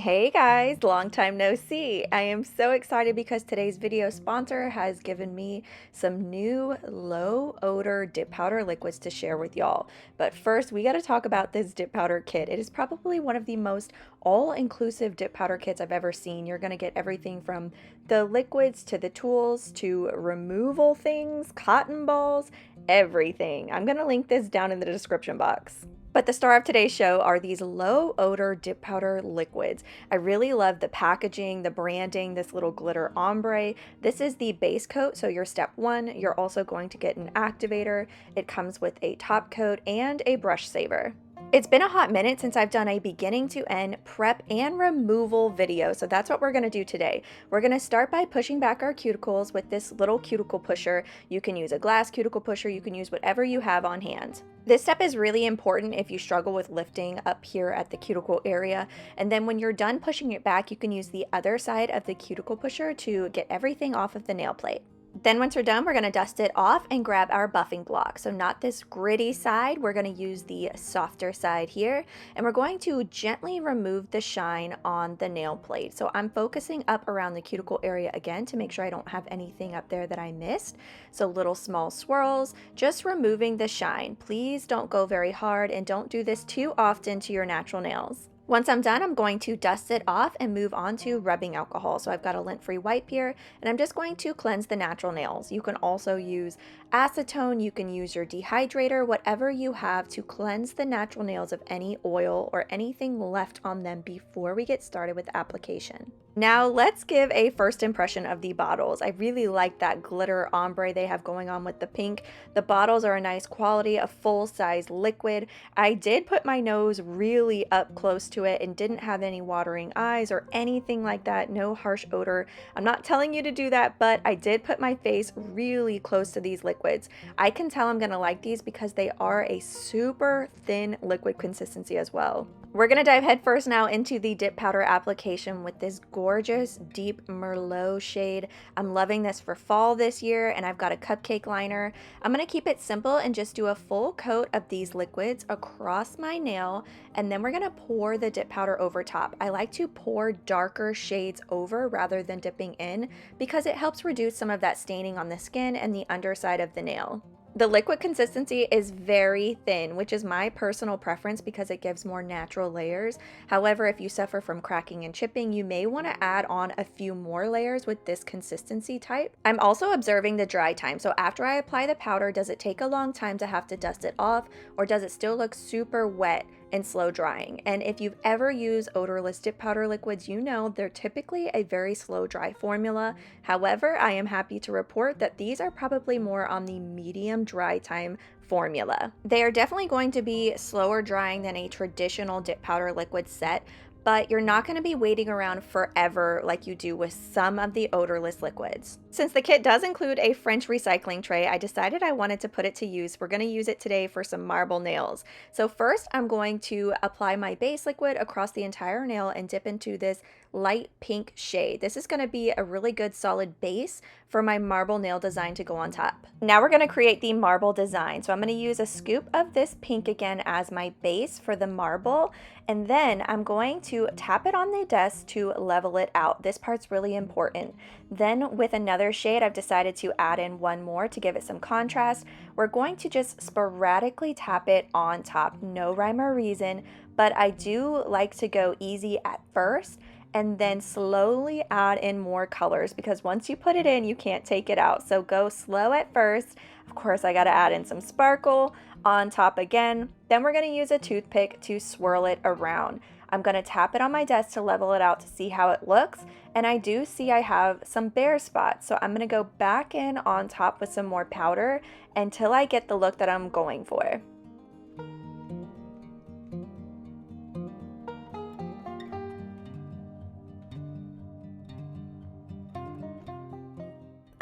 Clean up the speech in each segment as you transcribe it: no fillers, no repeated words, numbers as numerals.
Hey guys, long time no see. I am so excited because today's video sponsor has given me some new low odor dip powder liquids to share with y'all. But first, we got to talk about this dip powder kit. It is probably one of the most all-inclusive dip powder kits I've ever seen. You're going to get everything from the liquids to the tools to removal things, cotton balls, everything. I'm going to link this down in the description box. But the star of today's show are these low odor dip powder liquids. I really love the packaging, the branding, this little glitter ombre. This is the base coat, so your step one. You're also going to get an activator. It comes with a top coat and a brush saver. It's been a hot minute since I've done a beginning to end prep and removal video, so that's what we're going to do today. We're going to start by pushing back our cuticles with this little cuticle pusher. You can use a glass cuticle pusher, you can use whatever you have on hand. This step is really important if you struggle with lifting up here at the cuticle area, and then when you're done pushing it back, you can use the other side of the cuticle pusher to get everything off of the nail plate. Then once we're done, we're going to dust it off and grab our buffing block. So not this gritty side, we're going to use the softer side here, and we're going to gently remove the shine on the nail plate. So I'm focusing up around the cuticle area again to make sure I don't have anything up there that I missed. So little small swirls, just removing the shine. Please don't go very hard and don't do this too often to your natural nails. Once I'm done, I'm going to dust it off and move on to rubbing alcohol. So I've got a lint-free wipe here, and I'm just going to cleanse the natural nails. You can also use acetone, you can use your dehydrator, whatever you have to cleanse the natural nails of any oil or anything left on them before we get started with application. Now let's give a first impression of the bottles. I really like that glitter ombre they have going on with the pink. The bottles are a nice quality, a full-size liquid. I did put my nose really up close to it and didn't have any watering eyes or anything like that, no harsh odor. I'm not telling you to do that, but I did put my face really close to these liquids. I can tell I'm gonna like these because they are a super thin liquid consistency as well. We're going to dive headfirst now into the dip powder application with this gorgeous deep Merlot shade. I'm loving this for fall this year, and I've got a cupcake liner. I'm going to keep it simple and just do a full coat of these liquids across my nail, and then we're going to pour the dip powder over top. I like to pour darker shades over rather than dipping in because it helps reduce some of that staining on the skin and the underside of the nail. The liquid consistency is very thin, which is my personal preference because it gives more natural layers. However, if you suffer from cracking and chipping, you may want to add on a few more layers with this consistency type. I'm also observing the dry time. So after I apply the powder, does it take a long time to have to dust it off, or does it still look super wet and slow drying? And if you've ever used odorless dip powder liquids, you know they're typically a very slow dry formula. However, I am happy to report that these are probably more on the medium dry time formula. They are definitely going to be slower drying than a traditional dip powder liquid set, but you're not going to be waiting around forever like you do with some of the odorless liquids. Since the kit does include a French recycling tray, I decided I wanted to put it to use. We're going to use it today for some marble nails. So first, I'm going to apply my base liquid across the entire nail and dip into this light pink shade. This is going to be a really good solid base for my marble nail design to go on top. Now we're going to create the marble design. So I'm going to use a scoop of this pink again as my base for the marble, and then I'm going to tap it on the desk to level it out. This part's really important. Then with another shade, I've decided to add in one more to give it some contrast. We're going to just sporadically tap it on top. No rhyme or reason, but I do like to go easy at first and then slowly add in more colors, because once you put it in, you can't take it out. So go slow at first. Of course, I got to add in some sparkle on top again. Then we're going to use a toothpick to swirl it around. I'm going to tap it on my desk to level it out to see how it looks. And I do see I have some bare spots. So I'm going to go back in on top with some more powder until I get the look that I'm going for.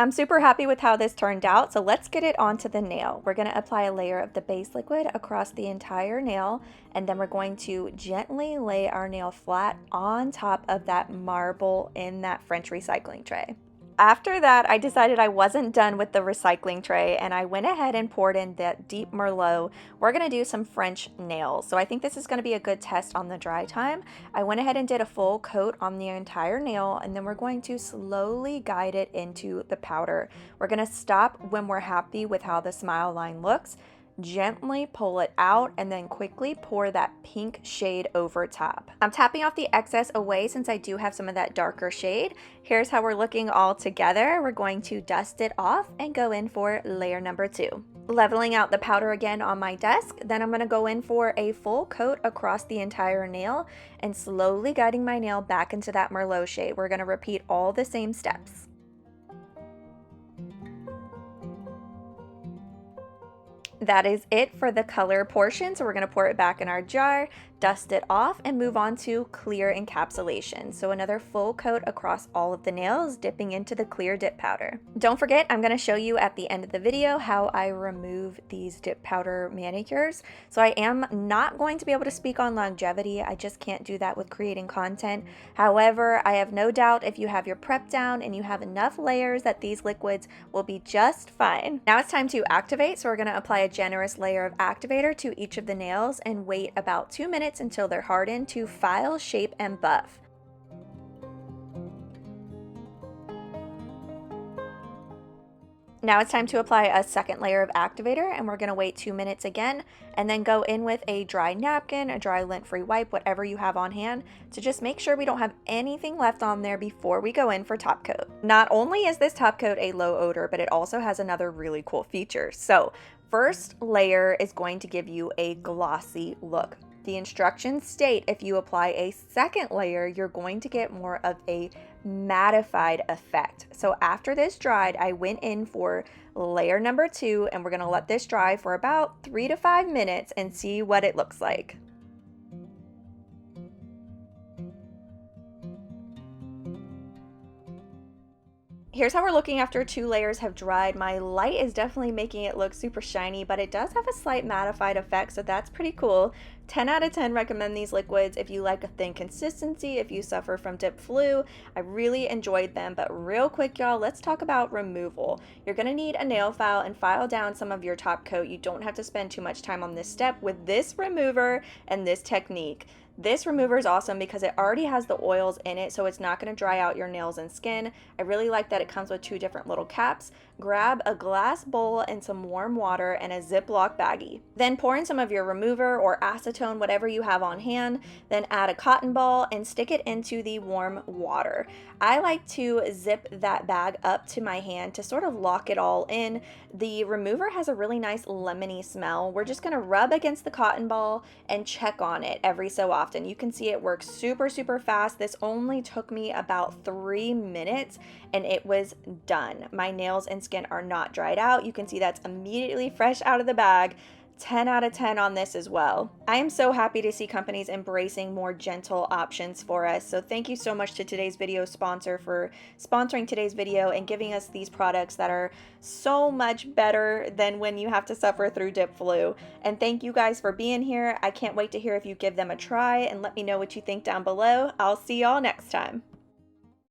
I'm super happy with how this turned out, so let's get it onto the nail. We're going to apply a layer of the base liquid across the entire nail, and then we're going to gently lay our nail flat on top of that marble in that French recycling tray. After that, I decided I wasn't done with the recycling tray, and I went ahead and poured in that deep Merlot. We're gonna do some French nails, so I think this is gonna be a good test on the dry time. I went ahead and did a full coat on the entire nail, and then we're going to slowly guide it into the powder. We're gonna stop when we're happy with how the smile line looks, gently pull it out, and then quickly pour that pink shade over top. I'm tapping off the excess away since I do have some of that darker shade. Here's how we're looking all together. We're going to dust it off and go in for layer number 2. Leveling out the powder again on my desk, then I'm going to go in for a full coat across the entire nail and slowly guiding my nail back into that Merlot shade. We're going to repeat all the same steps. That is it for the color portion, so we're going to pour it back in our jar, dust it off, and move on to clear encapsulation. So another full coat across all of the nails, dipping into the clear dip powder. Don't forget, I'm going to show you at the end of the video how I remove these dip powder manicures. So I am not going to be able to speak on longevity. I just can't do that with creating content. However, I have no doubt if you have your prep down and you have enough layers that these liquids will be just fine. Now it's time to activate, so we're going to apply a generous layer of activator to each of the nails and wait about 2 minutes until they're hardened to file, shape, and buff. Now it's time to apply a second layer of activator, and we're going to wait 2 minutes again and then go in with a dry napkin, a dry lint-free wipe, whatever you have on hand, to just make sure we don't have anything left on there before we go in for top coat. Not only is this top coat a low odor, but it also has another really cool feature. So first layer is going to give you a glossy look. The instructions state if you apply a second layer, you're going to get more of a mattified effect. So after this dried, I went in for layer number 2, and we're going to let this dry for about 3 to 5 minutes and see what it looks like. Here's how we're looking after 2 layers have dried. My light is definitely making it look super shiny, but it does have a slight mattified effect, so that's pretty cool. 10 out of 10 recommend these liquids if you like a thin consistency, if you suffer from dip flu. I really enjoyed them, but real quick, y'all, let's talk about removal. You're gonna need a nail file and file down some of your top coat. You don't have to spend too much time on this step with this remover and this technique. This remover is awesome because it already has the oils in it, so it's not going to dry out your nails and skin. I really like that it comes with 2 different little caps. Grab a glass bowl and some warm water and a Ziploc baggie. Then pour in some of your remover or acetone, whatever you have on hand. Then add a cotton ball and stick it into the warm water. I like to zip that bag up to my hand to sort of lock it all in. The remover has a really nice lemony smell. We're just going to rub against the cotton ball and check on it every so often. You can see it works super fast. This only took me about 3 minutes and it was done. My nails and skin are not dried out. You can see that's immediately fresh out of the bag. 10 out of 10 on this as well. I am so happy to see companies embracing more gentle options for us. So thank you so much to today's video sponsor for sponsoring today's video and giving us these products that are so much better than when you have to suffer through dip flu. And thank you guys for being here. I can't wait to hear if you give them a try, and let me know what you think down below. I'll see y'all next time.